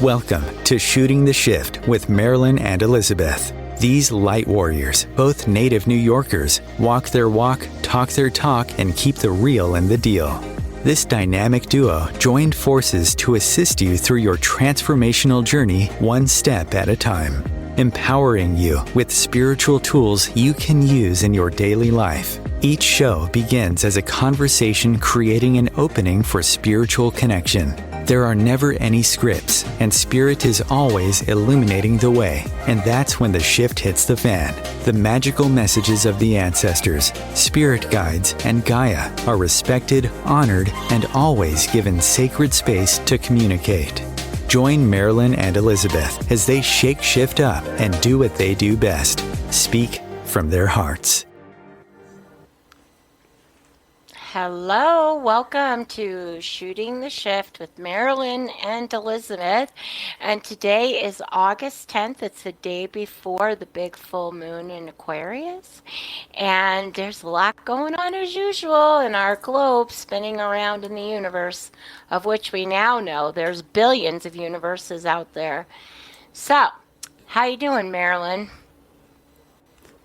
Welcome to Shooting the Shift with Marilyn and Elizabeth. These light warriors, both native New Yorkers, walk their walk, talk their talk, and keep the real in the deal. This dynamic duo joined forces to assist you through your transformational journey one step at a time, empowering you with spiritual tools you can use in your daily life. Each show begins as a conversation creating an opening for spiritual connection. There are never any scripts, and Spirit is always illuminating the way. And that's when the shift hits the fan. The magical messages of the ancestors, spirit guides, and Gaia are respected, honored, and always given sacred space to communicate. Join Marilyn and Elizabeth as they shake shift up and do what they do best, speak from their hearts. Hello, welcome to Shooting the Shift with Marilyn and Elizabeth. And today is August 10th. It's the day before the big full moon in Aquarius. And there's a lot going on as usual in our globe spinning around in the universe, of which we now know there's billions of universes out there. So, how you doing, Marilyn?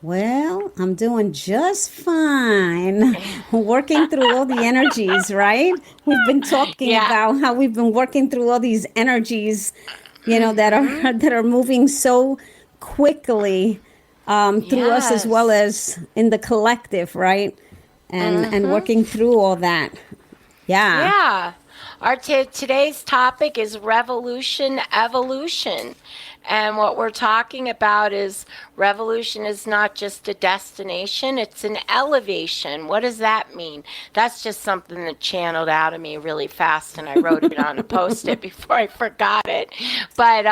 Well, I'm doing just fine. Working through all the energies, right? We've been talking about how we've been working through all these energies, that are moving so quickly through us as well as in the collective, right? And working through all that. Yeah. Our today's topic is revolution, evolution. And what we're talking about is revolution is not just a destination, it's an elevation. What does that mean? That's just something that channeled out of me really fast, and I wrote it on a Post-it before I forgot it. But,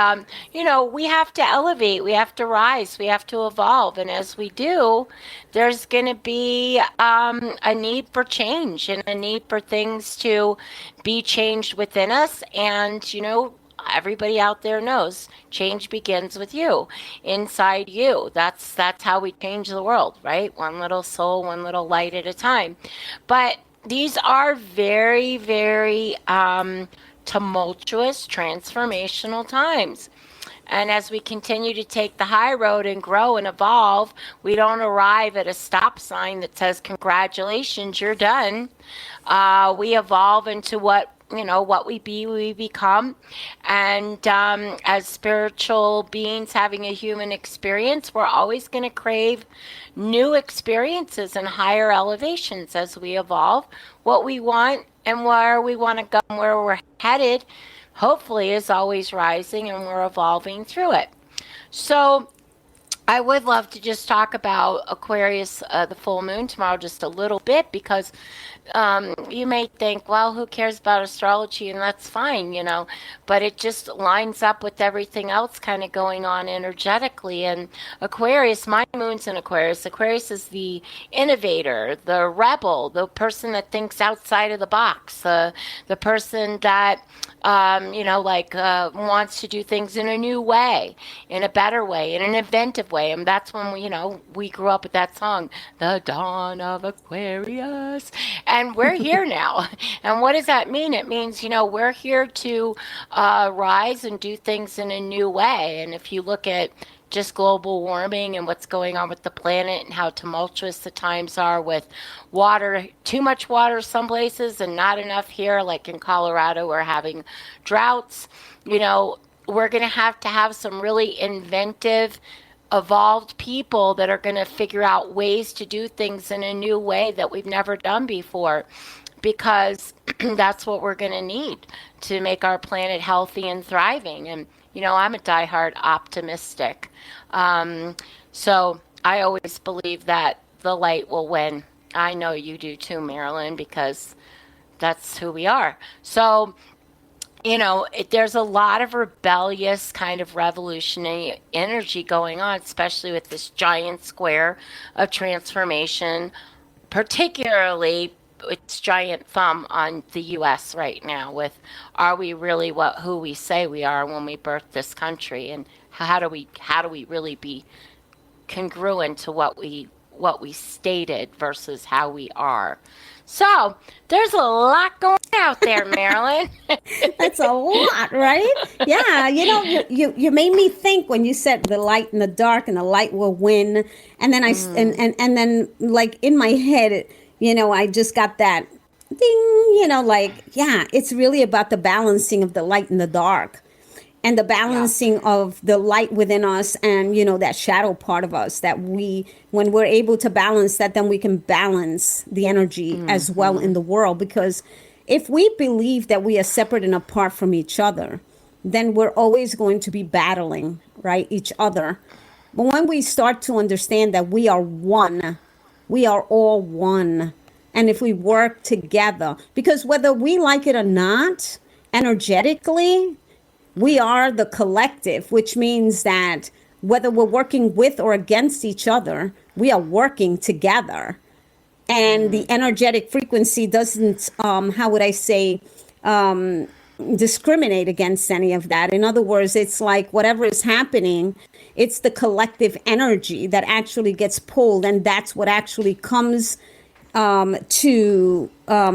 we have to elevate, we have to rise, we have to evolve. And as we do, there's going to be a need for change and a need for things to be changed within us. And, everybody out there knows change begins with you, inside you. That's how we change the world, right? One little soul, one little light at a time. But these are very, very tumultuous, transformational times. And as we continue to take the high road and grow and evolve, we don't arrive at a stop sign that says, congratulations, you're done. We evolve into what we become. And as spiritual beings having a human experience, we're always going to crave new experiences and higher elevations as we evolve. What we want and where we want to go and where we're headed, hopefully, is always rising, and we're evolving through it. So I would love to just talk about Aquarius, the full moon tomorrow, just a little bit, because you may think, well, who cares about astrology? And that's fine, but it just lines up with everything else kind of going on energetically. And Aquarius, my moon's in Aquarius. Aquarius is the innovator, the rebel, the person that thinks outside of the box, the person that wants to do things in a new way, in a better way, in an inventive way. And that's when we grew up with that song, The Dawn of Aquarius. And we're here now. And what does that mean? It means, we're here to rise and do things in a new way. And if you look at just global warming and what's going on with the planet and how tumultuous the times are with water, too much water some places and not enough here, like in Colorado, we're having droughts. We're going to have some really inventive, evolved people that are going to figure out ways to do things in a new way that we've never done before, because that's what we're going to need to make our planet healthy and thriving. And I'm a diehard optimistic. So I always believe that the light will win. I know you do too, Marilyn, because that's who we are. So, there's a lot of rebellious kind of revolutionary energy going on, especially with this giant square of transformation, particularly its giant thumb on the U.S. right now with, are we really who we say we are when we birthed this country, and how do we really be congruent to what we stated versus how we are? So there's a lot going out there, Marilyn. That's a lot, right? Yeah, you made me think when you said the light and the dark, and the light will win, and then and then like in my head, I just got that ding, yeah, it's really about the balancing of the light and the dark, and the balancing of the light within us, and that shadow part of us, that when we're able to balance that, then we can balance the energy as well in the world. Because if we believe that we are separate and apart from each other, then we're always going to be battling, right, each other. But when we start to understand that we are one, we are all one, and if we work together, because whether we like it or not, energetically, we are the collective, which means that whether we're working with or against each other, we are working together. And the energetic frequency doesn't, how would I say, discriminate against any of that. In other words, it's like whatever is happening, it's the collective energy that actually gets pulled, and that's what actually comes to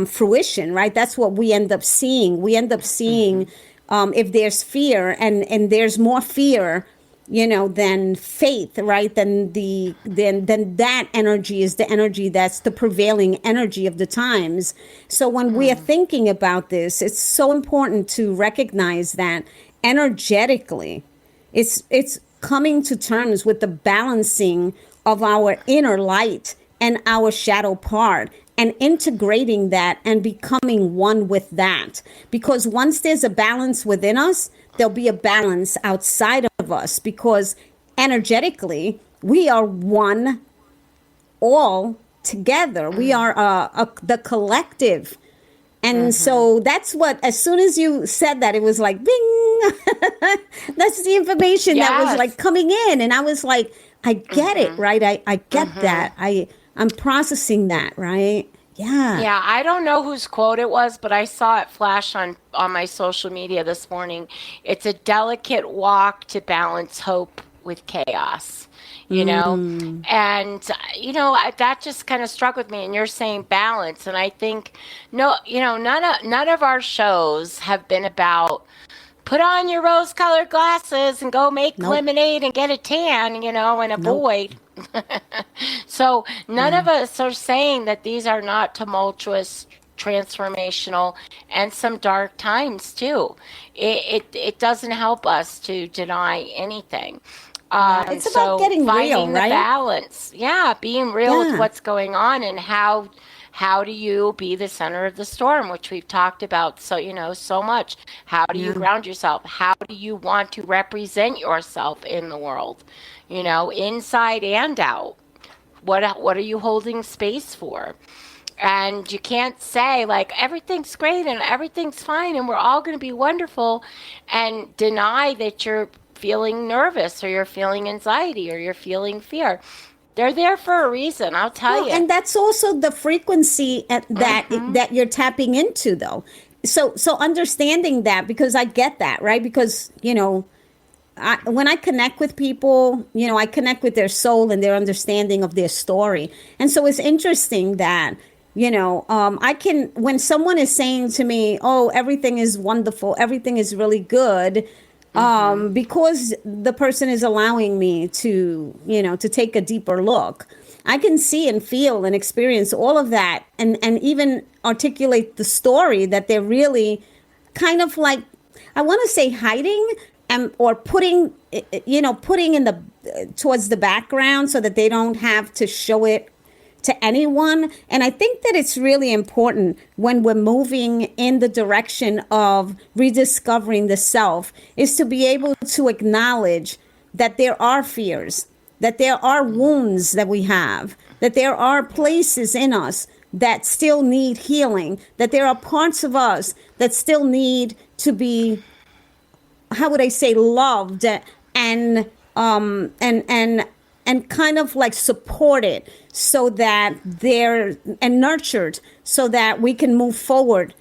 fruition, right? That's what we end up seeing. We end up seeing if there's fear, and there's more fear, than faith, right? Then that energy is the energy that's the prevailing energy of the times. So when we are thinking about this, it's so important to recognize that energetically, it's coming to terms with the balancing of our inner light and our shadow part, and integrating that and becoming one with that. Because once there's a balance within us, there'll be a balance outside of us, because energetically we are one all together. We are the collective. And so that's what, as soon as you said that, it was like, bing, that's the information that was like coming in. And I was like, I get it, right? I get that. I'm processing that, right? Yeah. Yeah, I don't know whose quote it was, but I saw it flash on my social media this morning. It's a delicate walk to balance hope with chaos, and, that just kind of struck with me. And you're saying balance. And I think, none of our shows have been about put on your rose-colored glasses and go make lemonade and get a tan, and avoid. So none of us are saying that these are not tumultuous, transformational, and some dark times too. It doesn't help us to deny anything. It's about getting real, right? The balance. Yeah, being real with what's going on, and how do you be the center of the storm, which we've talked about so much. How do you ground yourself? How do you want to represent yourself in the world? Inside and out. What are you holding space for? And you can't say like everything's great and everything's fine and we're all going to be wonderful, and deny that you're feeling nervous, or you're feeling anxiety, or you're feeling fear. They're there for a reason, I'll tell you. And that's also the frequency that you're tapping into, though. So understanding that, because I get that, right? Because, when I connect with people, I connect with their soul and their understanding of their story. And so it's interesting that, I can, when someone is saying to me, oh, everything is wonderful, everything is really good, because the person is allowing me to, to take a deeper look, I can see and feel and experience all of that, and even articulate the story that they're really kind of like, I want to say hiding, or putting in the towards the background, so that they don't have to show it to anyone. And I think that it's really important when we're moving in the direction of rediscovering the self, is to be able to acknowledge that there are fears, that there are wounds that we have, that there are places in us that still need healing, that there are parts of us that still need to be, how would I say, loved and kind of like supported, so that they're, and nurtured, so that we can move forward.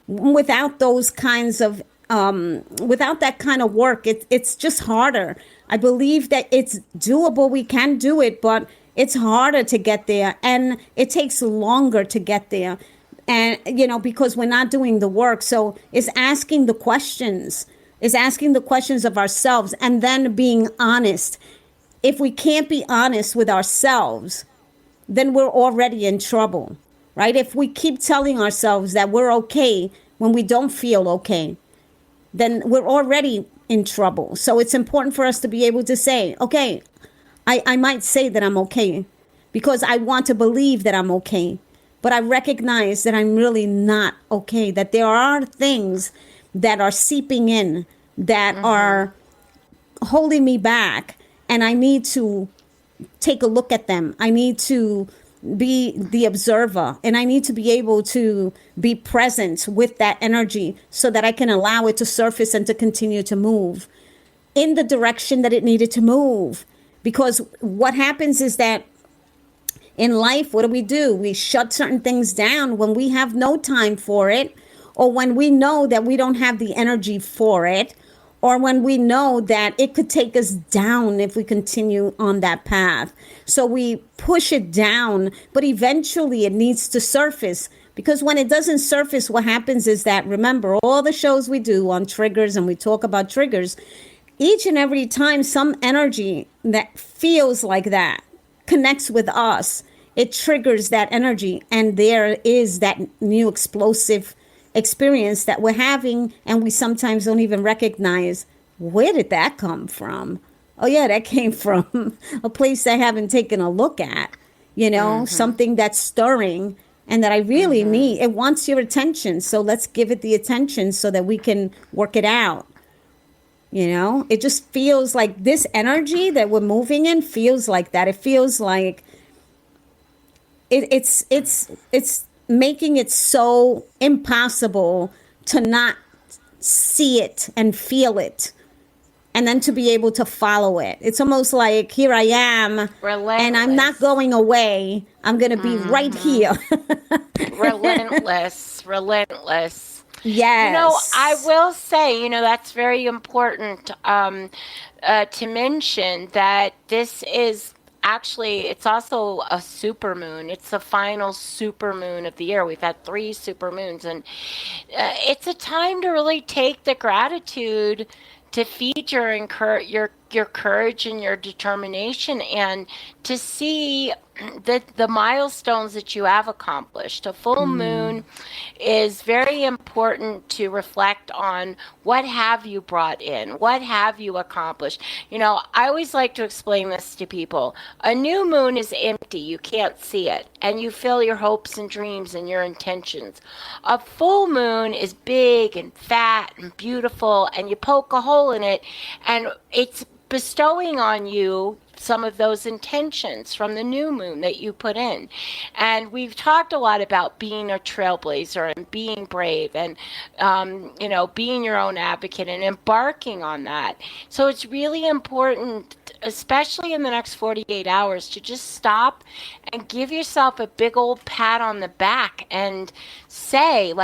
Without those kinds of without that kind of work, it's just harder. I believe that it's doable. We can do it, but it's harder to get there, and it takes longer to get there. And, because we're not doing the work. So it's asking the questions. It's asking the questions of ourselves and then being honest. If we can't be honest with ourselves, then we're already in trouble, right? If we keep telling ourselves that we're okay when we don't feel okay, then we're already in trouble. So it's important for us to be able to say, okay, I might say that I'm okay because I want to believe that I'm okay. But I recognize that I'm really not okay, that there are things that are seeping in that are holding me back. And I need to take a look at them. I need to be the observer, and I need to be able to be present with that energy so that I can allow it to surface and to continue to move in the direction that it needed to move. Because what happens is that in life, what do? We shut certain things down when we have no time for it, or when we know that we don't have the energy for it, or when we know that it could take us down if we continue on that path. So we push it down, but eventually it needs to surface. Because when it doesn't surface, what happens is that, remember, all the shows we do on triggers, and we talk about triggers, each and every time some energy that feels like that connects with us, it triggers that energy, and there is that new explosive experience that we're having, and we sometimes don't even recognize, where did that come from? Oh yeah, that came from a place I haven't taken a look at, something that's stirring and that I really need. It wants your attention, so let's give it the attention so that we can work it out. It just feels like this energy that we're moving in feels like that. It feels like it's making it so impossible to not see it and feel it, and then to be able to follow it. It's almost like, here I am, and I'm not going away. I'm going to be right here. Relentless. Yes. I will say, that's very important to mention that this is actually, it's also a supermoon. It's the final supermoon of the year. We've had 3 supermoons, and it's a time to really take the gratitude to feed your courage and your determination, and to see the milestones that you have accomplished. A full moon is very important to reflect on what have you brought in, what have you accomplished. I always like to explain this to people. A new moon is empty, you can't see it, and you fill your hopes and dreams and your intentions. A full moon is big and fat and beautiful, and you poke a hole in it, and it's bestowing on you some of those intentions from the new moon that you put in. And we've talked a lot about being a trailblazer and being brave and, being your own advocate and embarking on that. So it's really important, especially in the next 48 hours, to just stop and give yourself a big old pat on the back and say,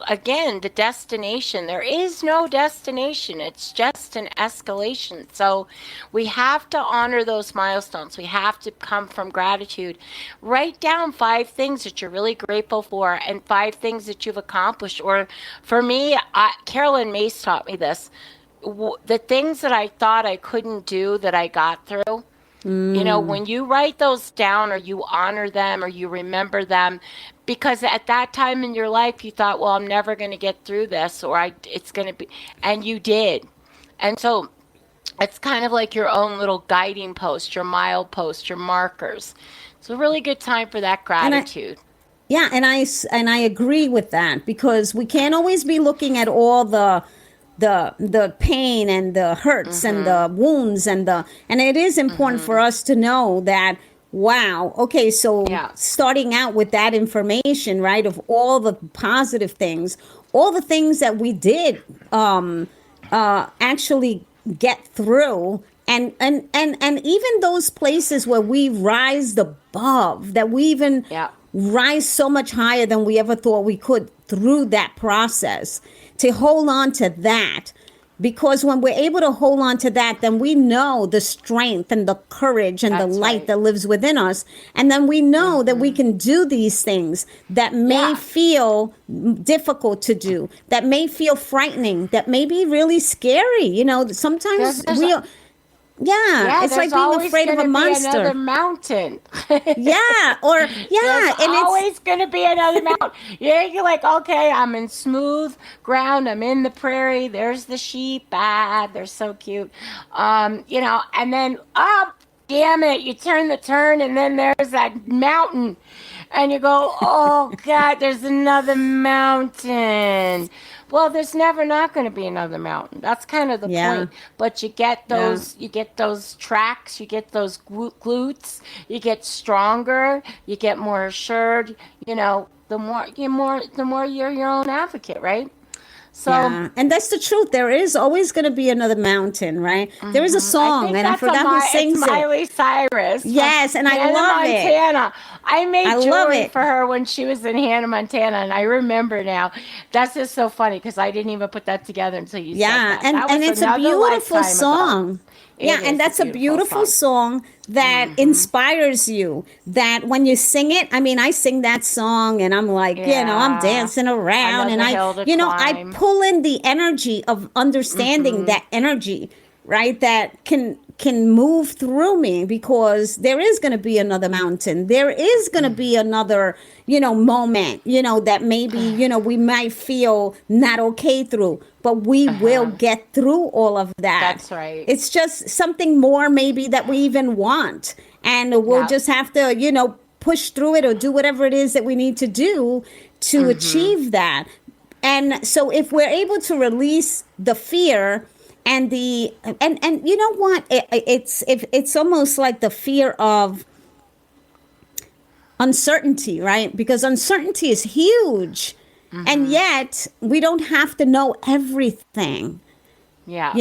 again, the destination. There is no destination. It's just an escalation. So we have to honor those milestones. We have to come from gratitude. Write down 5 things that you're really grateful for and 5 things that you've accomplished. Or for me, Carolyn Mace taught me this. The things that I thought I couldn't do that I got through. When you write those down, or you honor them, or you remember them, because at that time in your life you thought, well, I'm never going to get through this, or it's going to be, and you did. And so it's kind of like your own little guiding post, your milepost, your markers. It's a really good time for that gratitude. And I agree with that, because we can't always be looking at all the pain and the hurts and the wounds and it is important for us to know that, wow, okay, so starting out with that information, right, of all the positive things, all the things that we did actually get through, and even those places where we rise above, that we even rise so much higher than we ever thought we could through that process. To hold on to that Because when we're able to hold on to that, then we know the strength and the courage and the light that lives within us. And then we know that we can do these things that may feel difficult to do, that may feel frightening, that may be really scary. You know, sometimes it's like being afraid of a monster. Another mountain. There's and always going to be another mountain. You're like, okay, I'm in smooth ground. I'm in the prairie. There's the sheep. They're so cute. And then, damn it, you turn the turn, and then there's that mountain. And you go, oh, God, there's another mountain. Well, there's never not going to be another mountain. That's kind of the point. But you get those, tracks, you get those glutes, you get stronger, you get more assured. You know, the more you're your own advocate, right? So, and that's the truth. There is always going to be another mountain, right? There is a song, and I forgot who sings it. Miley Cyrus. Yes, and I love Montana. I made jewelry it for her when she was in Hannah, Montana, and I remember now. That's just so funny because I didn't even put that together until you said that. And it's a beautiful song. And that's a beautiful song that inspires you. That when you sing it, I mean, I sing that song and I'm like, I'm dancing around and I pull in the energy of understanding that energy, right? That can move through me because there is going to be another mountain. There is going to be another, moment, that maybe, we might feel not okay through. But we will get through all of that. That's right. It's just something more maybe that we even want. And we'll just have to, push through it or do whatever it is that we need to do to achieve that. And so if we're able to release the fear and and you know what? It's almost like the fear of uncertainty, right? Because uncertainty is huge. And yet, we don't have to know everything. Yeah.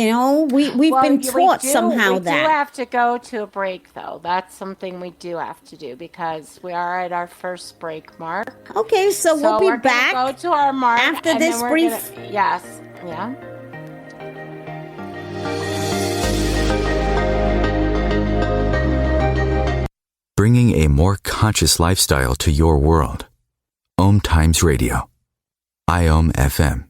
We've been taught somehow that. We do have to go to a break, though. That's something we do have to do because we are at our first break mark. Okay, so we'll be back. Go to our mark after this brief. Yes. Yeah. Bringing a more conscious lifestyle to your world. OMTimes Radio. IOM FM.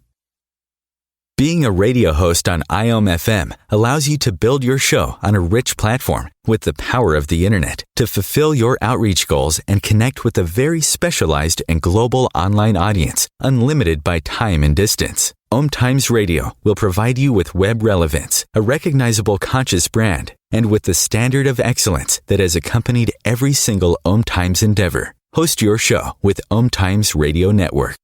Being a radio host on IOM FM allows you to build your show on a rich platform with the power of the internet to fulfill your outreach goals and connect with a very specialized and global online audience, unlimited by time and distance. OMTimes Radio will provide you with web relevance, a recognizable conscious brand, and with the standard of excellence that has accompanied every single OMTimes endeavor. Host your show with OMTimes Radio Network.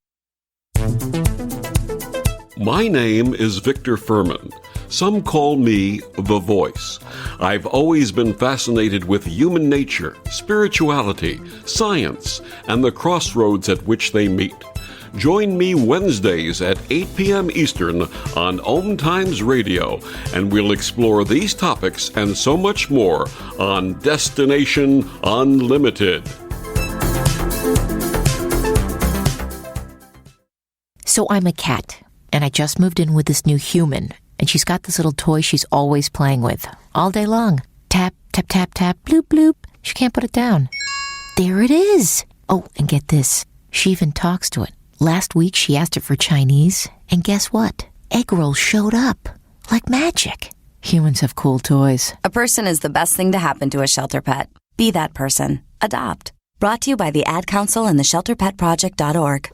My name is Victor Furman. Some call me The Voice. I've always been fascinated with human nature, spirituality, science, and the crossroads at which they meet. Join me Wednesdays at 8 p.m. Eastern on OMTimes Radio, and we'll explore these topics and so much more on Destination Unlimited. So I'm a cat, and I just moved in with this new human, and she's got this little toy she's always playing with, all day long. Tap, tap, tap, tap, bloop, bloop. She can't put it down. There it is. Oh, and get this. She even talks to it. Last week, she asked it for Chinese, and guess what? Egg rolls showed up. Like magic. Humans have cool toys. A person is the best thing to happen to a shelter pet. Be that person. Adopt. Brought to you by the Ad Council and the ShelterPetProject.org.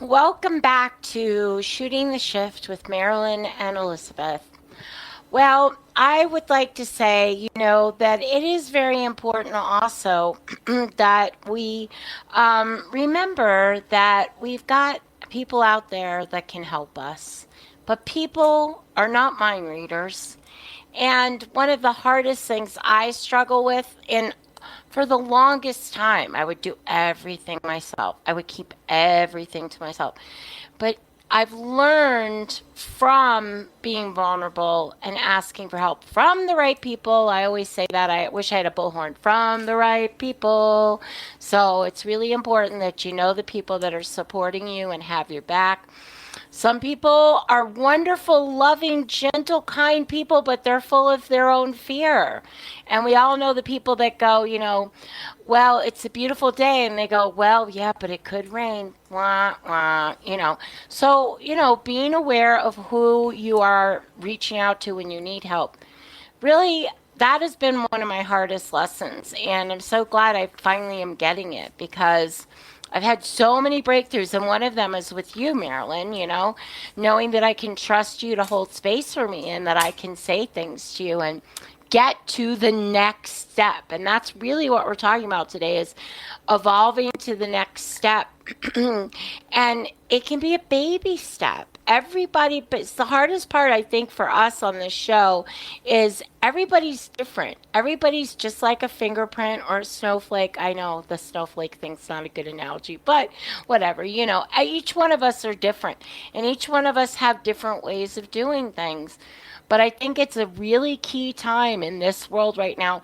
Welcome back to Shooting the Shift with Marilyn and Elizabeth. Well, I would like to say, that it is very important also that we remember that we've got people out there that can help us. But people are not mind readers. And one of the hardest things I struggle with, and for the longest time, I would do everything myself. I would keep everything to myself. But I've learned from being vulnerable and asking for help from the right people. I always say that. I wish I had a bullhorn, from the right people. So it's really important that you know the people that are supporting you and have your back. Some people are wonderful, loving, gentle, kind people, but they're full of their own fear. And we all know the people that go, well, it's a beautiful day. And they go, well, yeah, but it could rain. Wah, wah, So, being aware of who you are reaching out to when you need help. Really, that has been one of my hardest lessons. And I'm so glad I finally am getting it, because I've had so many breakthroughs, and one of them is with you, Marilyn, knowing that I can trust you to hold space for me and that I can say things to you and get to the next step. And that's really what we're talking about today, is evolving to the next step. And it can be a baby step. Everybody, but it's the hardest part, I think, for us on this show is everybody's different. Everybody's just like a fingerprint or a snowflake. I know the snowflake thing's not a good analogy, but whatever, each one of us are different, and each one of us have different ways of doing things. But I think it's a really key time in this world right now.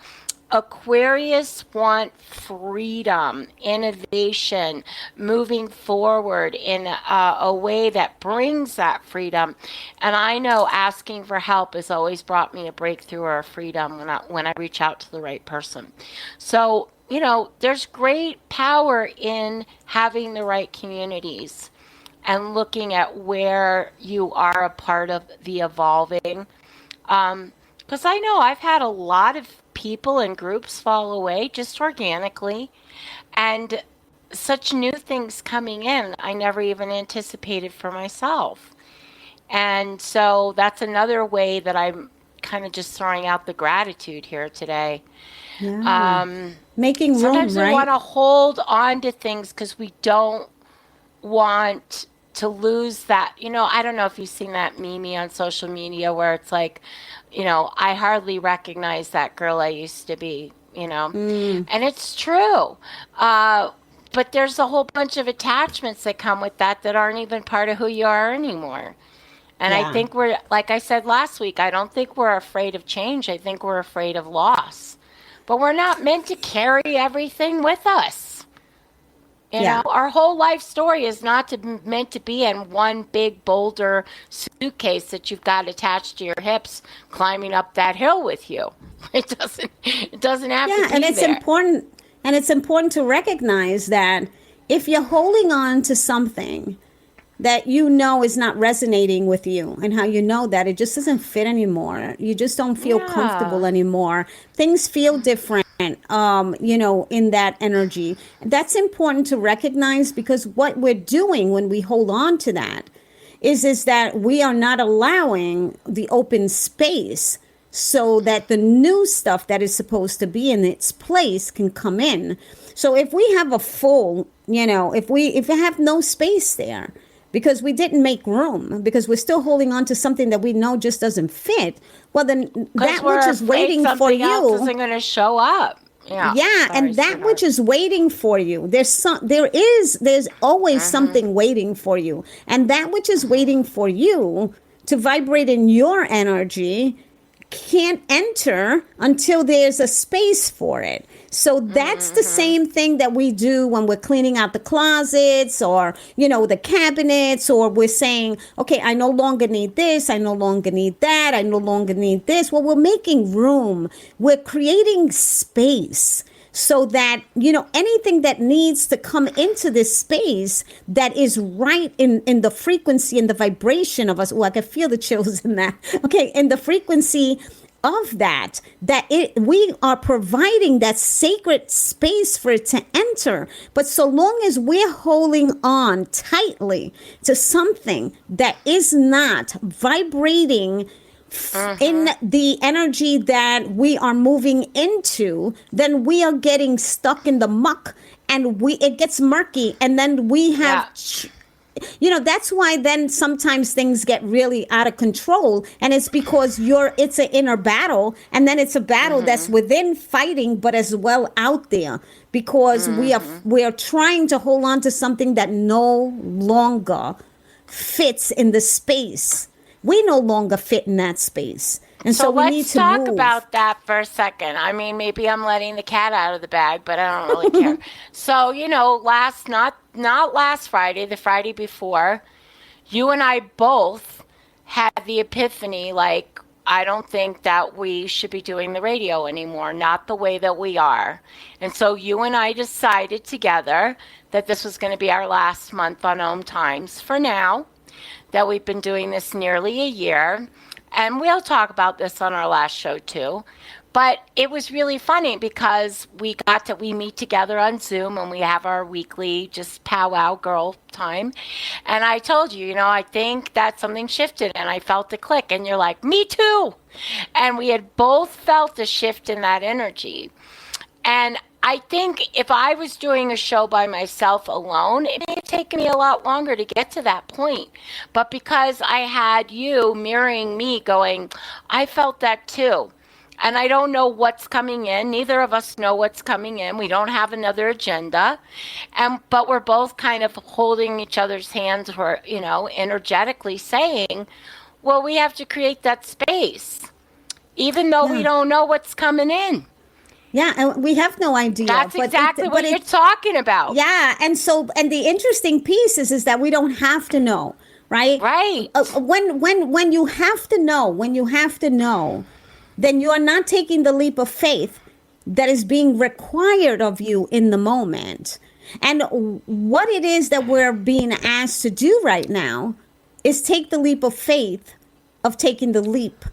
Aquarius want freedom, innovation, moving forward in a way that brings that freedom. And I know asking for help has always brought me a breakthrough or a freedom when I reach out to the right person. So, there's great power in having the right communities and looking at where you are a part of the evolving. Because I know I've had a lot of people and groups fall away just organically, and such new things coming in I never even anticipated for myself. And so that's another way that I'm kind of just throwing out the gratitude here today. Yeah. Making room, sometimes right? we want to hold on to things because we don't want to lose that. I don't know if you've seen that meme on social media where it's like, I hardly recognize that girl I used to be, and it's true. But there's a whole bunch of attachments that come with that aren't even part of who you are anymore. And I think we're, like I said last week, I don't think we're afraid of change. I think we're afraid of loss. But we're not meant to carry everything with us. Our whole life story is not meant to be in one big boulder suitcase that you've got attached to your hips, climbing up that hill with you. It doesn't have to be and it's there. important, and it's important to recognize that if you're holding on to something that is not resonating with you, and how you know that it just doesn't fit anymore, you just don't feel comfortable anymore, things feel different, in that energy. That's important to recognize, because what we're doing when we hold on to that is that we are not allowing the open space so that the new stuff that is supposed to be in its place can come in. So if we have a full, if we have no space there, because we didn't make room, because we're still holding on to something that we know just doesn't fit, well, then that which is waiting for you isn't going to show up. And that which is waiting for you, there's always something waiting for you, and that which is waiting for you to vibrate in your energy can't enter until there's a space for it. So that's the same thing that we do when we're cleaning out the closets or, the cabinets, or we're saying, okay, I no longer need this. I no longer need that. I no longer need this. Well, we're making room. We're creating space so that, anything that needs to come into this space that is right in the frequency and the vibration of us. Oh, I can feel the chills in that. Okay, in the frequency of that we are providing that sacred space for it to enter. But so long as we're holding on tightly to something that is not vibrating in the energy that we are moving into, then we are getting stuck in the muck, and it gets murky, and then we have that's why then sometimes things get really out of control, and it's because it's an inner battle, and then it's a battle that's within fighting, but as well out there, because we are trying to hold on to something that no longer fits in the space. We no longer fit in that space. And so we need to let's talk move. about that for a second. I mean, maybe I'm letting the cat out of the bag, but I don't really care. So, not last Friday, the Friday before, you and I both had the epiphany, like, I don't think that we should be doing the radio anymore, not the way that we are. And so you and I decided together that this was going to be our last month on OMTimes for now, that we've been doing this nearly a year. And we'll talk about this on our last show too. But it was really funny because we meet together on Zoom and we have our weekly just powwow girl time. And I told you, I think that something shifted and I felt the click. And you're like, me too. And we had both felt a shift in that energy. And I think if I was doing a show by myself alone, it may have taken me a lot longer to get to that point. But because I had you mirroring me going, I felt that too. And I don't know what's coming in. Neither of us know what's coming in. We don't have another agenda. But we're both kind of holding each other's hands or, energetically saying, well, we have to create that space, even though we don't know what's coming in. Yeah, and we have no idea. That's exactly what you're talking about. Yeah, and the interesting piece is that we don't have to know, right? Right. When you have to know, then you are not taking the leap of faith that is being required of you in the moment. And what it is that we're being asked to do right now is take the leap of faith of taking the leap,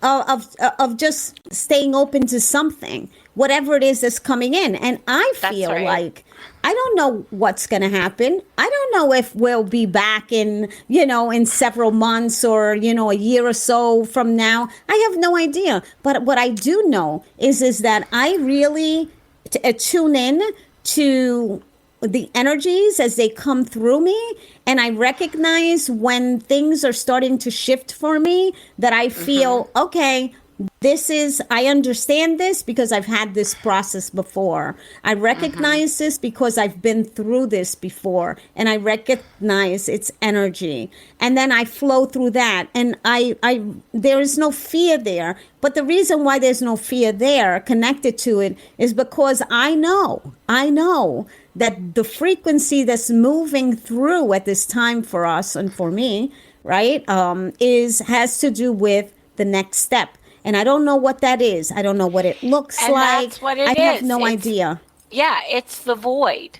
of just staying open to something, whatever it is that's coming in. And I feel like I don't know what's going to happen. I don't know if we'll be back in several months or, a year or so from now. I have no idea. But what I do know is that I really tune in to the energies as they come through me. And I recognize when things are starting to shift for me that I feel, okay, I understand this because I've had this process before. I recognize this because I've been through this before, and I recognize its energy. And then I flow through that, and there is no fear there. But the reason why there's no fear there connected to it is because I know that the frequency that's moving through at this time for us and for me, right, has to do with the next step. And I don't know what that is. I don't know what it looks like. That's what it is. I have no idea. Yeah, it's the void.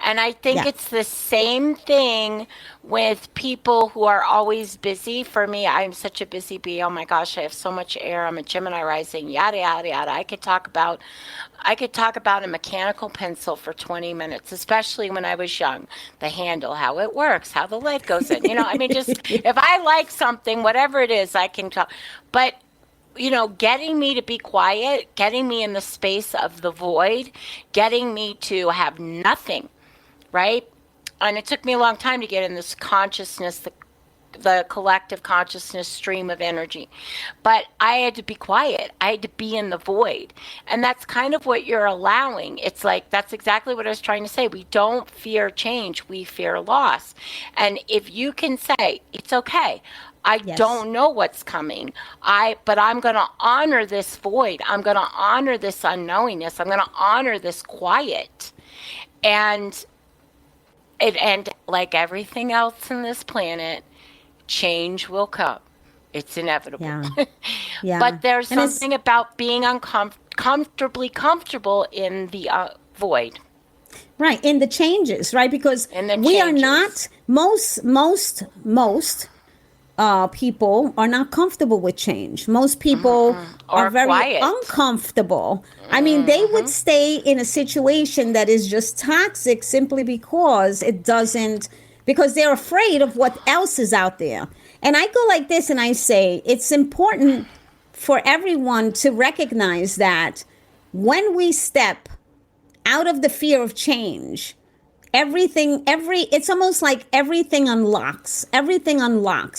And I think it's the same thing with people who are always busy. For me, I'm such a busy bee. Oh my gosh, I have so much air. I'm a Gemini rising, yada, yada, yada. I could talk about a mechanical pencil for 20 minutes, especially when I was young. The handle, how it works, how the lead goes in. Just if I like something, whatever it is, I can talk. But getting me to be quiet, getting me in the space of the void, getting me to have nothing, right? And it took me a long time to get in this consciousness, the collective consciousness stream of energy. But I had to be quiet. I had to be in the void. And that's kind of what you're allowing. It's like, that's exactly what I was trying to say. We don't fear change. We fear loss. And if you can say, it's okay, I don't know what's coming. But I'm going to honor this void. I'm going to honor this unknowingness. I'm going to honor this quiet. And like everything else in this planet, change will come. It's inevitable. Yeah. But there's something about being comfortably comfortable in the void. Right, in the changes, right? Because we are not, most people are not comfortable with change. Most people are very quiet. Uncomfortable. I mean, they would stay in a situation that is just toxic simply because because they're afraid of what else is out there. And I go like this and I say, it's important for everyone to recognize that when we step out of the fear of change, it's almost like everything unlocks,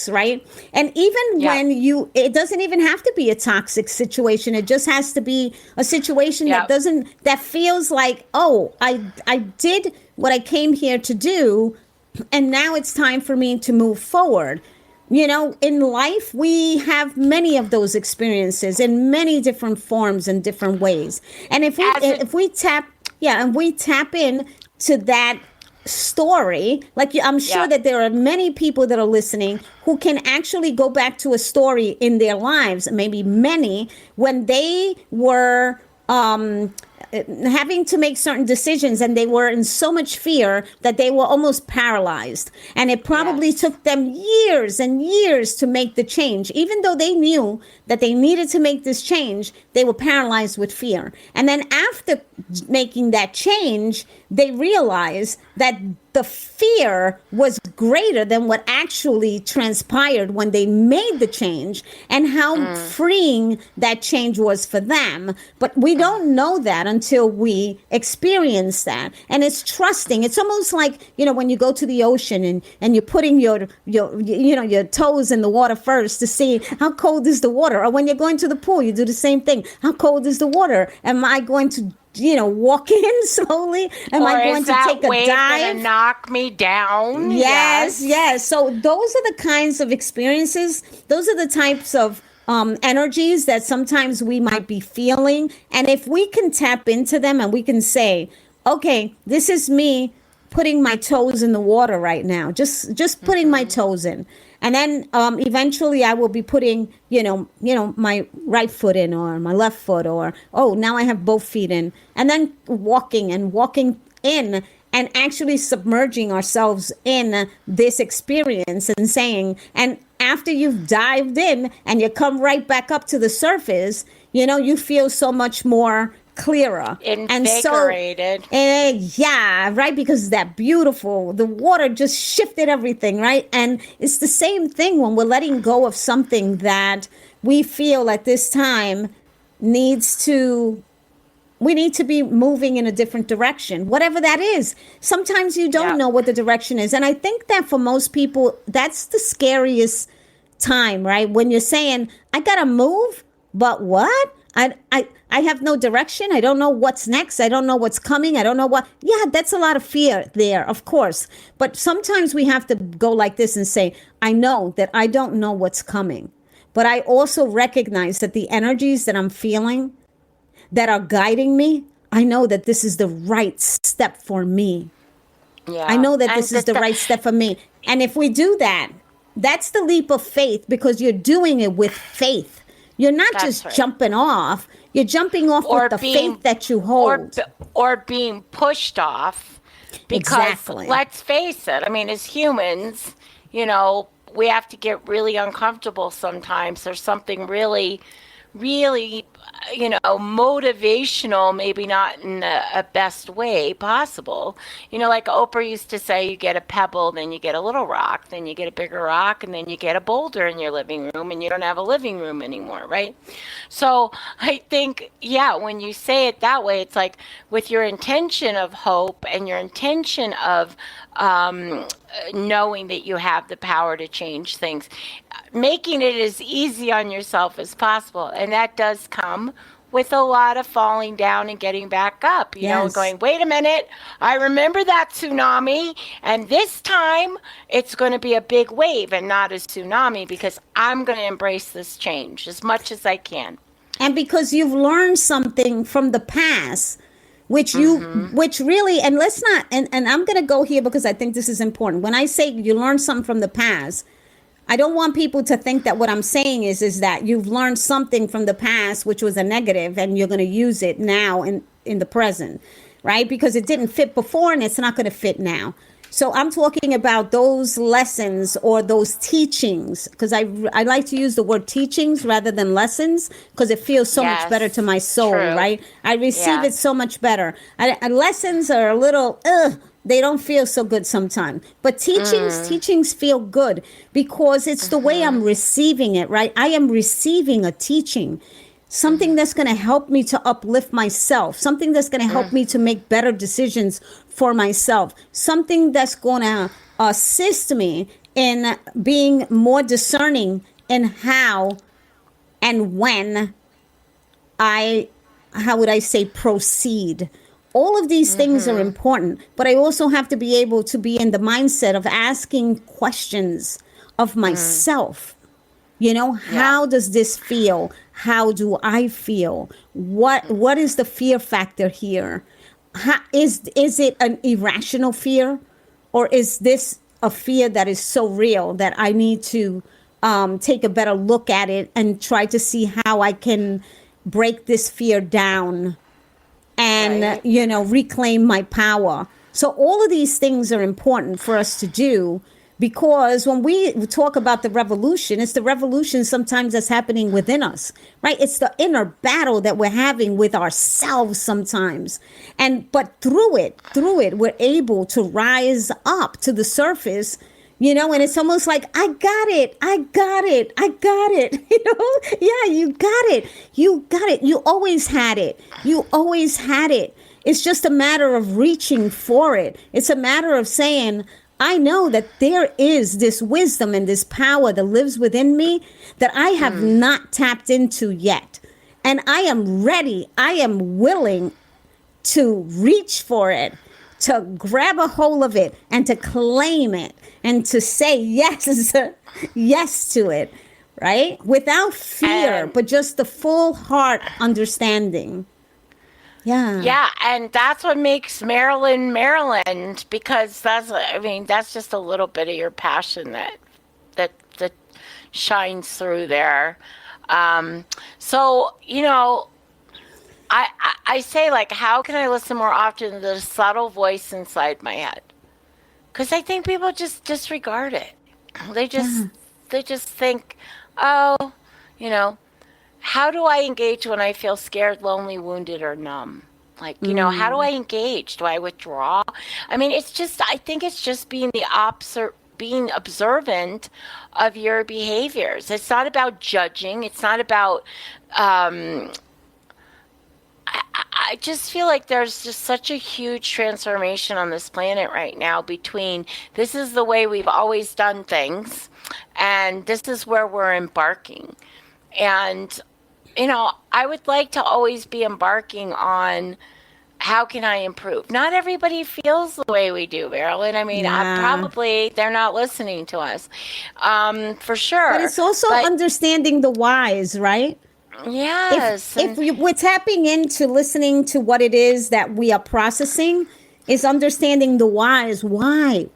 right? And even when it doesn't even have to be a toxic situation. It just has to be a situation that feels like, oh, I did what I came here to do, And now it's time for me to move forward. You know, in life, we have many of those experiences in many different forms and different ways. And if we tap in to that story, like I'm sure that there are many people that are listening who can actually go back to a story in their lives, maybe many, when they were having to make certain decisions and they were in so much fear that they were almost paralyzed. And it probably took them years and years to make the change. Even though they knew that they needed to make this change, they were paralyzed with fear. And then after making that change, they realized that the fear was greater than what actually transpired when they made the change, and how freeing that change was for them. But we don't know that until we experience that. And it's trusting. It's almost like, you know, when you go to the ocean and you're putting your toes in the water first to see how cold is the water. Or when you're going to the pool, you do the same thing. How cold is the water? Am I going to walk in slowly? Am I going to take a dive? Gonna knock me down? Yes. So those are the kinds of experiences. Those are the types of energies that sometimes we might be feeling. And if we can tap into them and we can say, okay, this is me putting my toes in the water right now, just putting my toes in. And then eventually I will be putting, my right foot in, or my left foot, or, now I have both feet in. And then walking in and actually submerging ourselves in this experience and saying, and after you've dived in and you come right back up to the surface, you feel so much more clearer, invigorated. Right, because that beautiful, the water just shifted everything, right? And it's the same thing when we're letting go of something that we feel at this time we need to be moving in a different direction, whatever that is. Sometimes you don't know what the direction is. And I think that for most people, that's the scariest time, right? When you're saying, I gotta move, but what? I have no direction. I don't know what's next. I don't know what's coming. I don't know what. Yeah, that's a lot of fear there, of course. But sometimes we have to go like this and say, I know that I don't know what's coming. But I also recognize that the energies that I'm feeling that are guiding me, I know that this is the right step for me. Yeah. I know that this is the right step for me. And if we do that, that's the leap of faith, because you're doing it with faith. You're not just jumping off. You're jumping off with the faith that you hold. Or being pushed off. Because let's face it, I mean, as humans, we have to get really uncomfortable sometimes. There's something really, really, motivational, maybe not in a best way possible. Like Oprah used to say, you get a pebble, then you get a little rock, then you get a bigger rock, and then you get a boulder in your living room, and you don't have a living room anymore, right? So I think, when you say it that way, it's like with your intention of hope and your intention of knowing that you have the power to change things, making it as easy on yourself as possible. And that does come with a lot of falling down and getting back up, and going, wait a minute, I remember that tsunami, and this time it's going to be a big wave and not a tsunami, because I'm going to embrace this change as much as I can. And because you've learned something from the past, which really, and let's not, and I'm going to go here because I think this is important. When I say you learn something from the past, I don't want people to think that what I'm saying is that you've learned something from the past, which was a negative, and you're going to use it now in the present, right? Because it didn't fit before and it's not going to fit now. So I'm talking about those lessons or those teachings, because I like to use the word teachings rather than lessons, because it feels so much better to my soul, right? I receive it so much better. Lessons are a little, they don't feel so good sometimes. But teachings feel good, because it's the way I'm receiving it, right? I am receiving a teaching, something that's going to help me to uplift myself, something that's going to help me to make better decisions for myself, something that's going to assist me in being more discerning in how and when proceed, All of these things are important, but I also have to be able to be in the mindset of asking questions of myself. You know, how does this feel? How do I feel? What is the fear factor here? Is it an irrational fear, or is this a fear that is so real that I need to take a better look at it and try to see how I can break this fear down and, you know, reclaim my power. So all of these things are important for us to do, because when we talk about the revolution, it's the revolution sometimes that's happening within us, right? It's the inner battle that we're having with ourselves sometimes. But through it, we're able to rise up to the surface, you know, and it's almost like, I got it. You know, yeah, you got it. You always had it. It's just a matter of reaching for it. It's a matter of saying, I know that there is this wisdom and this power that lives within me that I have not tapped into yet. And I am ready. I am willing to reach for it, to grab a hold of it and to claim it and to say yes to it, right? Without fear, but just the full heart understanding. Yeah, and that's what makes Marilyn, because that's just a little bit of your passion that shines through there. So, you know, I say, like, how can I listen more often to the subtle voice inside my head? Because I think people just disregard it. They just think, oh, you know, how do I engage when I feel scared, lonely, wounded, or numb? Like, you know, how do I engage? Do I withdraw? I mean, I think it's just being being observant of your behaviors. It's not about judging. It's not about, I just feel like there's just such a huge transformation on this planet right now between this is the way we've always done things and this is where we're embarking. And, you know, I would like to always be embarking on how can I improve? Not everybody feels the way we do, Marilyn. I mean, they're not listening to us, for sure. But it's also understanding the whys, right? Yes. If we're tapping into listening to what it is that we are processing, is understanding the whys. Why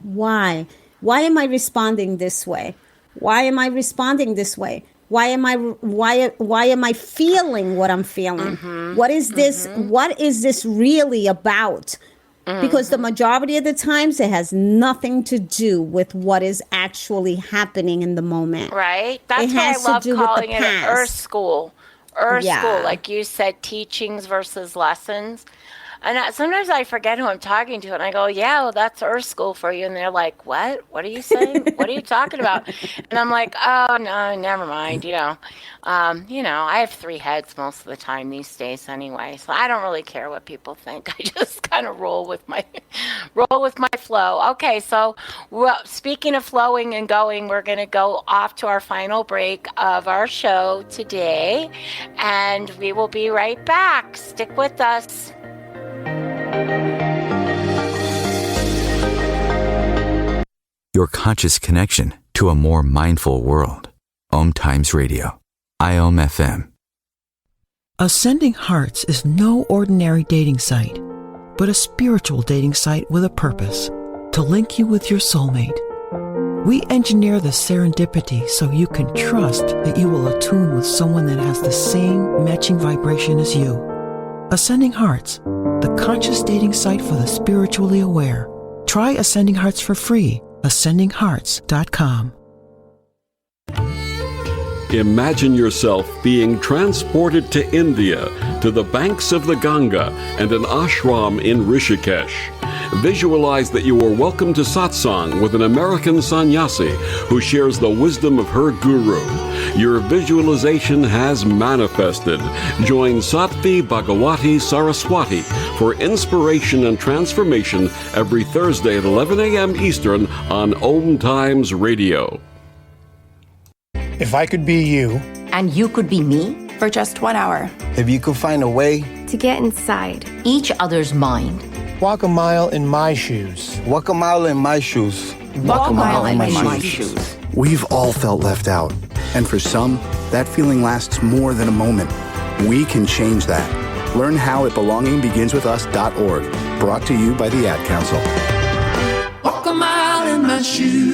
am I responding this way? Why am I responding this way? Why am I feeling what I'm feeling? What is this? What is this really about? Because the majority of the times it has nothing to do with what is actually happening in the moment. Right. That's why I love calling it an Earth School. Earth School, like you said, teachings versus lessons. And sometimes I forget who I'm talking to, and I go, yeah, well, that's Earth School for you. And they're like, what? What are you saying? What are you talking about? And I'm like, oh, no, never mind. You know, I have 3 heads most of the time these days anyway, so I don't really care what people think. I just kind of roll with my flow. Okay, so speaking of flowing and going, we're going to go off to our final break of our show today, and we will be right back. Stick with us. Your conscious connection to a more mindful world. OMTimes Radio. IOM FM. Ascending Hearts is no ordinary dating site, but a spiritual dating site with a purpose, to link you with your soulmate. We engineer the serendipity so you can trust that you will attune with someone that has the same matching vibration as you. Ascending Hearts, the conscious dating site for the spiritually aware. Try Ascending Hearts for free. AscendingHearts.com. Imagine yourself being transported to India, to the banks of the Ganga and an ashram in Rishikesh. Visualize that you are welcome to satsang with an American sannyasi who shares the wisdom of her guru. Your visualization has manifested. Join Sattvi Bhagawati Saraswati for inspiration and transformation every Thursday at 11 a.m. Eastern on OMTimes Radio. If I could be you, and you could be me, for just 1 hour. If you could find a way to get inside each other's mind. Walk a mile in my shoes. Walk a mile in my shoes. Walk a mile in my shoes. We've all felt left out. And for some, that feeling lasts more than a moment. We can change that. Learn how at belongingbeginswithus.org. Brought to you by the Ad Council. Walk a mile in my shoes.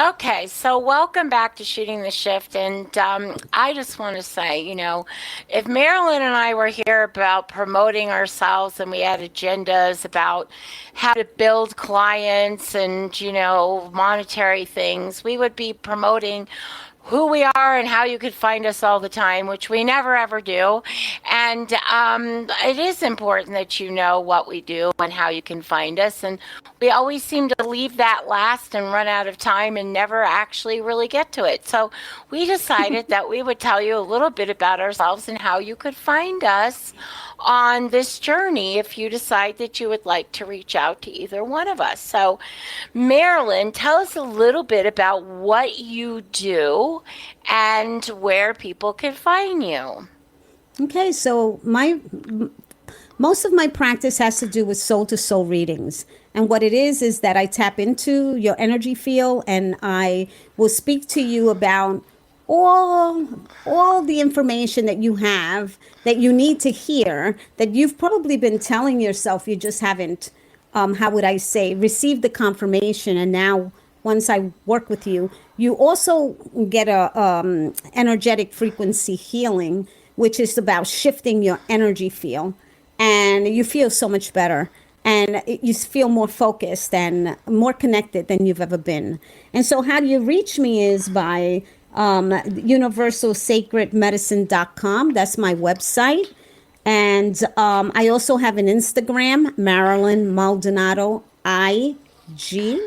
Okay, so welcome back to Shooting the Shift. And I just want to say, if Marilyn and I were here about promoting ourselves and we had agendas about how to build clients and, monetary things, we would be promoting who we are and how you could find us all the time, which we never ever do. And it is important that you know what we do and how you can find us. And we always seem to leave that last and run out of time and never actually really get to it. So we decided that we would tell you a little bit about ourselves and how you could find us on this journey if you decide that you would like to reach out to either one of us. So Marilyn, tell us a little bit about what you do and where people can find you. Okay, so most of my practice has to do with soul to soul readings. And what it is that I tap into your energy field and I will speak to you about all the information that you have that you need to hear, that you've probably been telling yourself, you just haven't, received the confirmation. And now once I work with you, you also get a energetic frequency healing, which is about shifting your energy field, and you feel so much better. And you feel more focused and more connected than you've ever been. And so how you reach me is by universalsacredmedicine.com. That's my website. And I also have an Instagram, Marilyn Maldonado IG,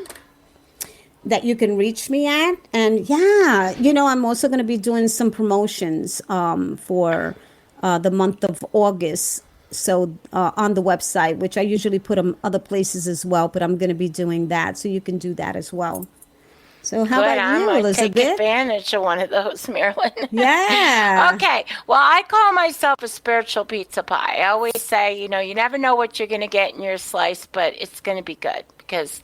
that you can reach me at. And I'm also going to be doing some promotions for the month of August. So on the website, which I usually put them other places as well, but I'm going to be doing that. So you can do that as well. So how about you, Elizabeth? Take advantage of one of those, Marilyn. Yeah. Okay. Well, I call myself a spiritual pizza pie. I always say, you never know what you're going to get in your slice, but it's going to be good because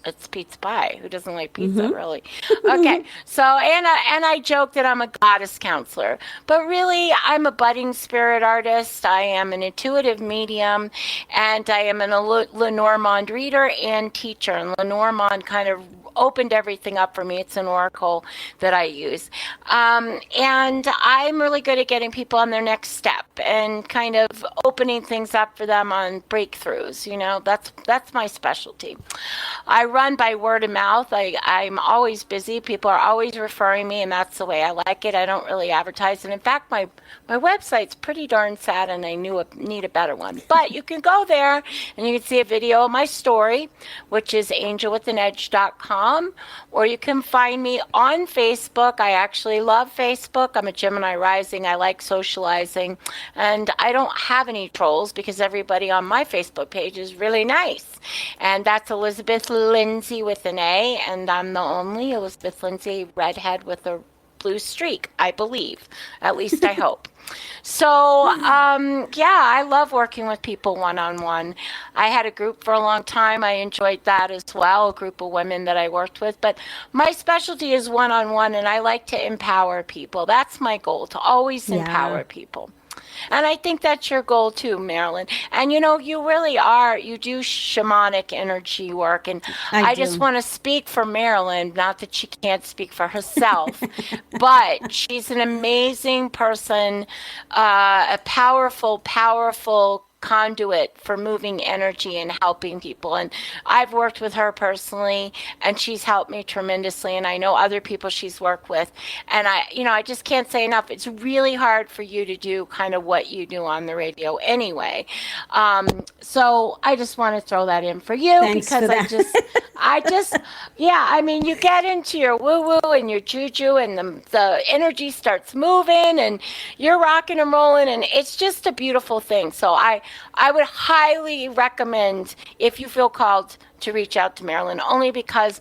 it's pizza pie. Who doesn't like pizza, really? Okay. So, and I joke that I'm a goddess counselor, but really I'm a budding spirit artist. I am an intuitive medium, and I am a Lenormand reader and teacher. And Lenormand kind of opened everything up for me. It's an oracle that I use. And I'm really good at getting people on their next step and kind of opening things up for them on breakthroughs. That's my specialty. I run by word of mouth. I'm always busy. People are always referring me, and that's the way I like it. I don't really advertise. And in fact, my website's pretty darn sad, and I need a better one. But you can go there, and you can see a video of my story, which is angelwithanedge.com. Or you can find me on Facebook. I actually love Facebook. I'm a Gemini rising. I like socializing. And I don't have any trolls because everybody on my Facebook page is really nice. And that's Elizabeth Lindsay with an A. And I'm the only Elizabeth Lindsay redhead with a blue streak, I believe. At least I hope. So, I love working with people one-on-one. I had a group for a long time. I enjoyed that as well, a group of women that I worked with. But my specialty is one-on-one, and I like to empower people. That's my goal, to always empower people. And I think that's your goal too, Marilyn. And you really are, you do shamanic energy work. And I just want to speak for Marilyn, not that she can't speak for herself, but she's an amazing person, a powerful conduit for moving energy and helping people. And I've worked with her personally, and she's helped me tremendously. And I know other people she's worked with. And I just can't say enough. It's really hard for you to do kind of what you do on the radio anyway. So I just want to throw that in for you. Thanks because for that. you get into your woo-woo and your juju, and the energy starts moving, and you're rocking and rolling, and it's just a beautiful thing. So I would highly recommend, if you feel called, to reach out to Marilyn, only because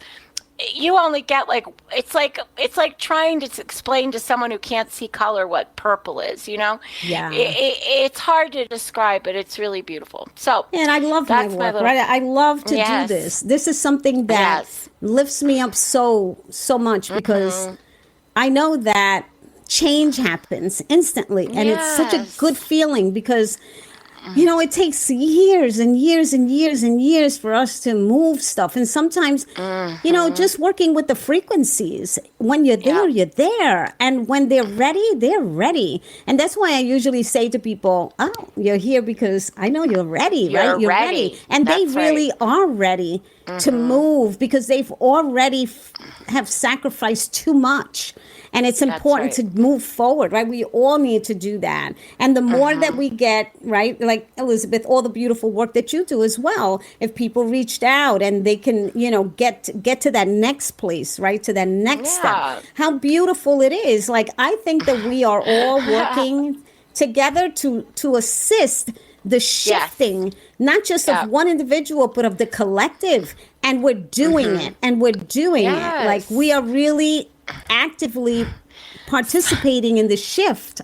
you only get like it's like trying to explain to someone who can't see color what purple is. Yeah. It's hard to describe, but it's really beautiful. So and I love my work, right? I love to do this. This is something that lifts me up so much because I know that change happens instantly, and it's such a good feeling because it takes years and years and years and years for us to move stuff. And sometimes, just working with the frequencies, when you're there, you're there. And when they're ready, they're ready. And that's why I usually say to people, oh, you're here because I know you're ready, right? You're ready. And they really are ready to move because they've already have sacrificed too much. And it's important to move forward, right? We all need to do that. And the more that we get, right, like Elizabeth, all the beautiful work that you do as well, if people reached out and they can, get to that next place, right, to that next step, how beautiful it is. Like, I think that we are all working together to assist the shifting, not just of one individual, but of the collective. And we're doing it, and we're doing it. Like, we are really actively participating in the shift.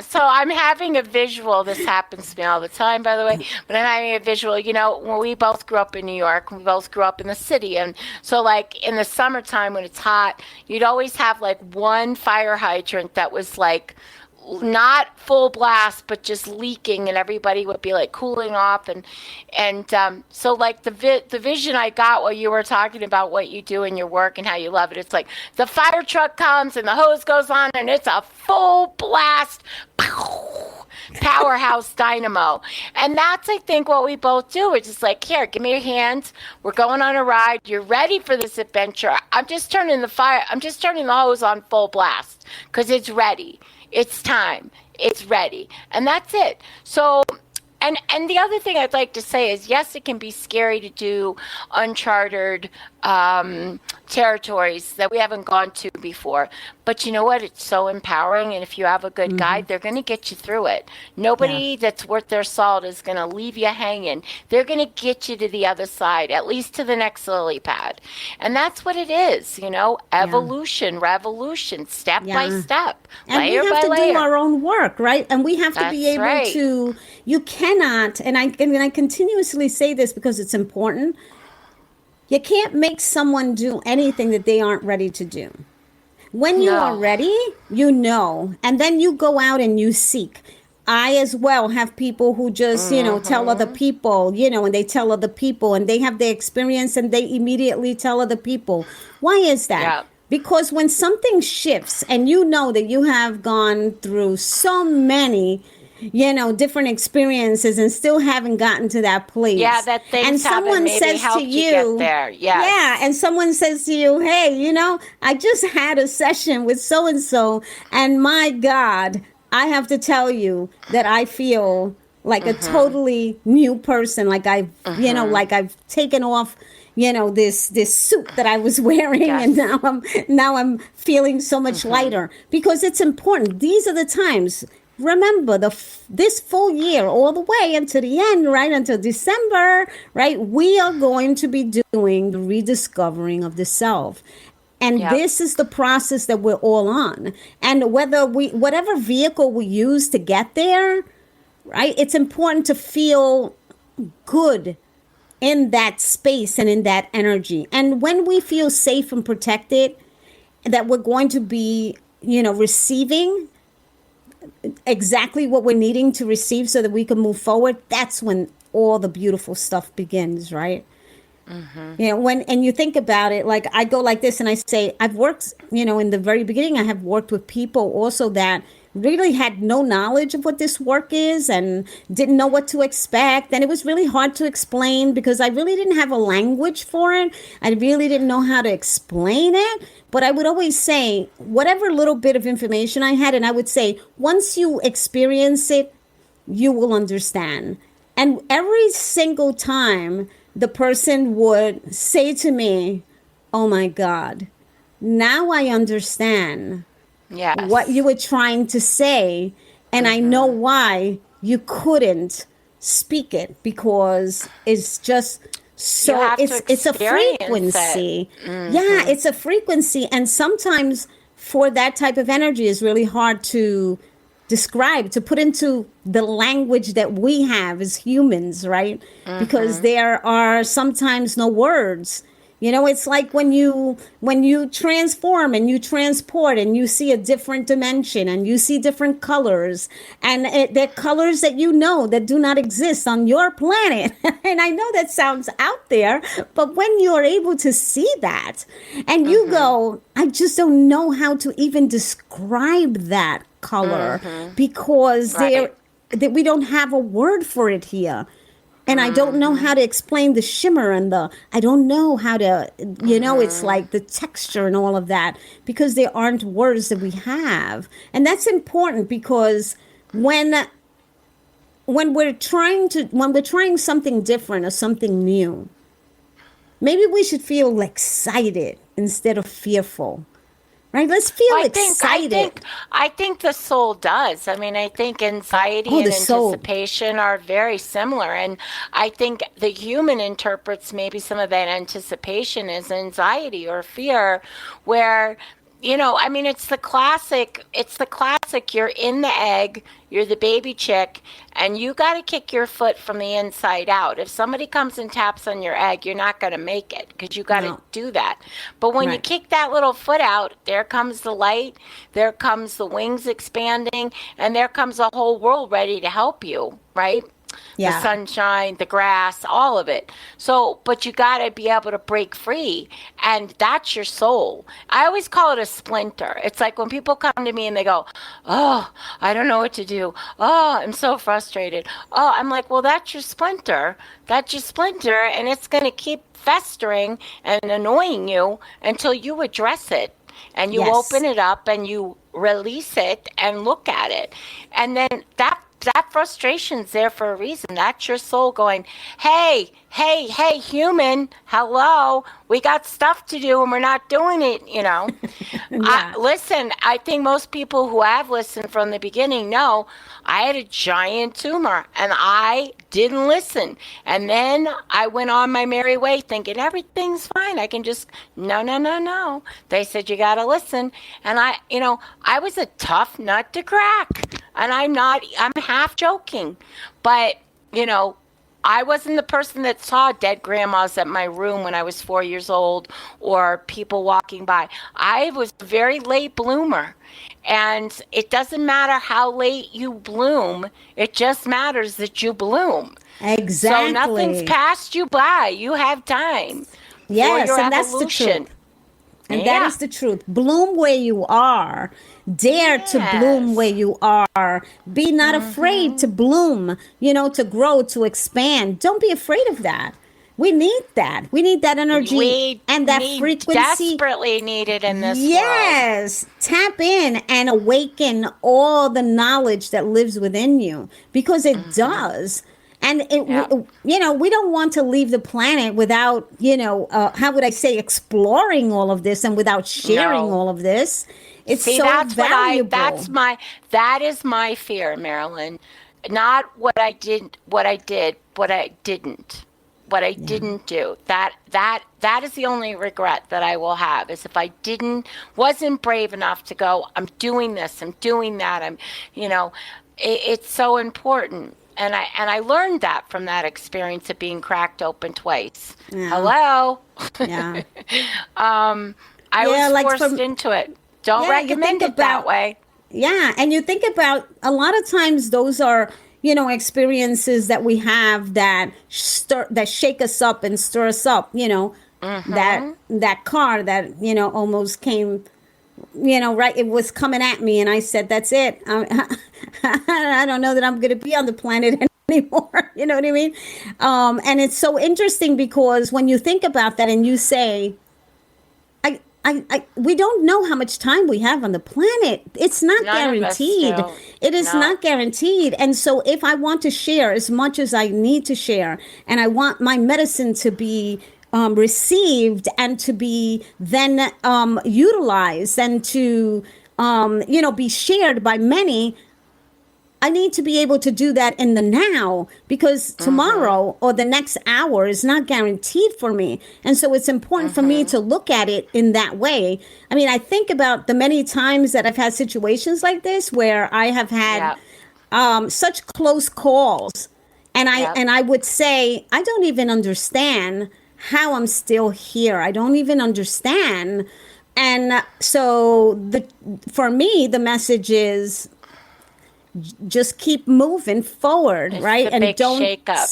So I'm having a visual. This happens to me all the time, by the way, but I'm having a visual. When we both grew up in New York, we both grew up in the city, and so like in the summertime when it's hot, you'd always have like one fire hydrant that was like not full blast, but just leaking, and everybody would be like cooling off. And so like the vision I got while you were talking about what you do in your work and how you love it, it's like the fire truck comes and the hose goes on and it's a full blast powerhouse dynamo. And that's, I think, what we both do. It's just like, here, give me your hands. We're going on a ride. You're ready for this adventure. I'm just turning the hose on full blast because it's ready. It's time. It's ready. And that's it. So, and the other thing I'd like to say is, yes, it can be scary to do uncharted territories that we haven't gone to before. But you know what? It's so empowering. And if you have a good guide, they're going to get you through it. Nobody that's worth their salt is going to leave you hanging. They're going to get you to the other side, at least to the next lily pad. And that's what it is, evolution, revolution, step by step, and layer by layer. And we have to do our own work, right? And we have to be able to, you cannot, and I continuously say this because it's important, you can't make someone do anything that they aren't ready to do. When you are ready, and then you go out and you seek. I as well have people who just, tell other people, and they tell other people, and they have their experience and they immediately tell other people. Why is that? Yeah. Because when something shifts and you know that you have gone through so many different experiences and still haven't gotten to that place. Yeah, that things and someone says to you, get there. Yes. Yeah, and someone says to you, hey, I just had a session with so-and-so, and my God, I have to tell you that I feel like a totally new person. Like I've, like I've taken off, this suit that I was wearing, and now I'm feeling so much lighter, because it's important. These are the times. Remember, this full year, all the way until the end, right, until December, right, we are going to be doing the rediscovering of the self. And this is the process that we're all on. And whatever vehicle we use to get there, right, it's important to feel good in that space and in that energy. And when we feel safe and protected, that we're going to be, receiving exactly what we're needing to receive so that we can move forward, that's when all the beautiful stuff begins, right? And you think about it, like I go like this and I say, I've worked, in the very beginning, I have worked with people also that really had no knowledge of what this work is and didn't know what to expect. And it was really hard to explain because I really didn't have a language for it. I really didn't know how to explain it. But I would always say, whatever little bit of information I had, and I would say, once you experience it, you will understand. And every single time the person would say to me, oh my God, now I understand what you were trying to say. And I know why you couldn't speak it, because it's just So it's a frequency. Yeah, it's a frequency. And sometimes for that type of energy is really hard to describe, to put into the language that we have as humans, right? Because there are sometimes no words. You know, it's like when you transform and you transport and you see a different dimension and you see different colors, and they're colors that you know that do not exist on your planet. And I know that sounds out there, but when you're able to see that and you go, I just don't know how to even describe that color because we don't have a word for it here. And I don't know how to explain the shimmer and I don't know how to, it's like the texture and all of that, because there aren't words that we have. And that's important because when we're trying something different or something new, maybe we should feel excited instead of fearful. Right? Let's feel excited. I think the soul does. I mean, I think anxiety and anticipation are very similar. And I think the human interprets maybe some of that anticipation as anxiety or fear, where, I mean, it's the classic, you're in the egg, you're the baby chick, and you got to kick your foot from the inside out. If somebody comes and taps on your egg, you're not going to make it because you got to do that. But when you kick that little foot out, there comes the light, there comes the wings expanding, and there comes a whole world ready to help you, right? The sunshine, the grass, all of it. So, but you got to be able to break free, and that's your soul. I always call it a splinter. It's like when people come to me and they go, oh, I don't know what to do. Oh, I'm so frustrated. Oh, I'm like, well, that's your splinter. That's your splinter, and it's going to keep festering and annoying you until you address it. And you open it up and you release it and look at it. And then that frustration's there for a reason. That's your soul going, hey, human, hello, we got stuff to do and we're not doing it, Listen, I think most people who have listened from the beginning know I had a giant tumor and I didn't listen. And then I went on my merry way thinking everything's fine. I can just, no. They said, you got to listen. And I was a tough nut to crack. And I'm half joking, but I wasn't the person that saw dead grandmas at my room when I was 4 years old or people walking by. I was a very late bloomer, and it doesn't matter how late you bloom. It just matters that you bloom. Exactly. So nothing's passed you by. You have time. Yes, for your and evolution. That's the truth. And that is the truth. Bloom where you are. Dare to bloom where you are. Be not afraid to bloom, to grow, to expand. Don't be afraid of that. We need that. We need that energy and that frequency. Desperately needed in this world. Yes. Tap in and awaken all the knowledge that lives within you, because it does. And, we don't want to leave the planet without, how would I say, exploring all of this and without sharing all of this. It's so valuable. That is my fear, Marilyn. Not what I didn't do. That is the only regret that I will have, is if I wasn't brave enough to go, I'm doing this, I'm doing that. It's so important. And I learned that from that experience of being cracked open twice. Yeah. Hello. Yeah. I was forced into it. Don't recommend it that way. Yeah. And you think about, a lot of times those are, experiences that we have that shake us up and stir us up, that car that, almost came, right. It was coming at me and I said, that's it. I don't know that I'm going to be on the planet anymore. You know what I mean? And it's so interesting because when you think about that and you say, we don't know how much time we have on the planet. It's not guaranteed. It is not guaranteed. And so if I want to share as much as I need to share, and I want my medicine to be received and to be then utilized and to, be shared by many, I need to be able to do that in the now, because tomorrow or the next hour is not guaranteed for me. And so it's important for me to look at it in that way. I mean, I think about the many times that I've had situations like this where I have had such close calls. And I would say, I don't even understand how I'm still here. I don't even understand. And so for me, the message is just keep moving forward, right? And don't shake up.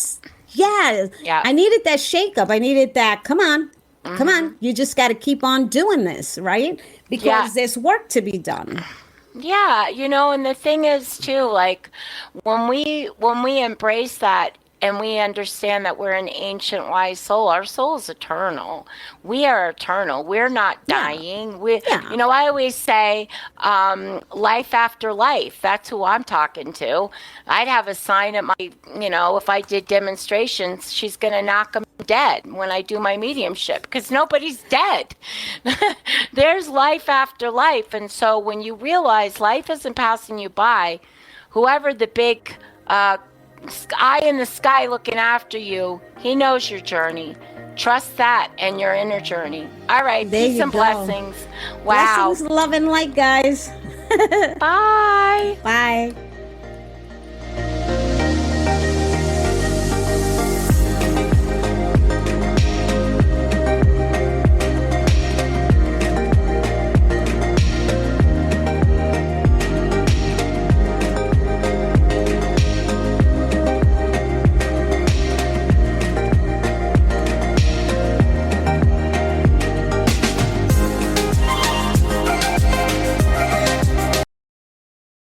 Yeah. I needed that shake up. I needed that. Come on. Come on. You just got to keep on doing this, right? Because there's work to be done. Yeah, and the thing is too, like when we embrace that and we understand that we're an ancient wise soul, our soul is eternal. We are eternal. We're not dying. I always say life after life. That's who I'm talking to. I'd have a sign at my, if I did demonstrations, she's going to knock them dead when I do my mediumship, because nobody's dead. There's life after life. And so when you realize life isn't passing you by, whoever the big eye in the sky looking after you, he knows your journey. Trust that and your inner journey. All right, peace and blessings. Wow. Blessings, love, and light, guys. Bye. Bye.